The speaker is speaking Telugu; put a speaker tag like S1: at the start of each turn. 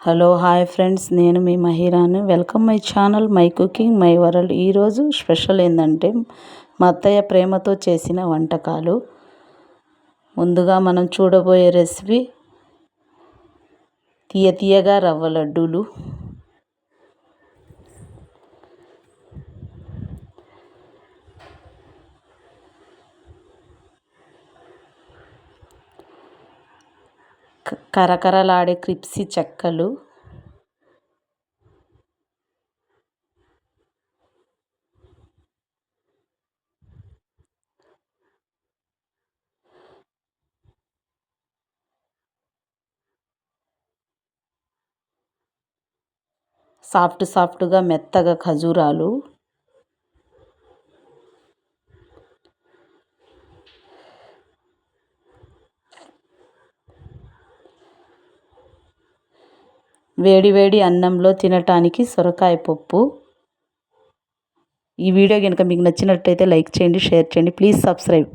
S1: హలో హాయ్ ఫ్రెండ్స్, నేను మీ మహిరాను. Welcome my channel my cooking my world. ఈరోజు స్పెషల్ ఏంటంటే మా అత్తయ్య ప్రేమతో చేసిన వంటకాలు. ముందుగా మనం చూడబోయే రెసిపీ తీయగా రవ్వ లడ్డూలు. కరకరలాడే క్రిప్సీ చెక్కలు, సాఫ్ట్గా మెత్తగా ఖజూరాలు, వేడి అన్నంలో తినటానికి సొరకాయ పప్పు. ఈ వీడియో కనుక మీకు నచ్చినట్టయితే లైక్ చేయండి, షేర్ చేయండి, ప్లీజ్ సబ్స్క్రైబ్.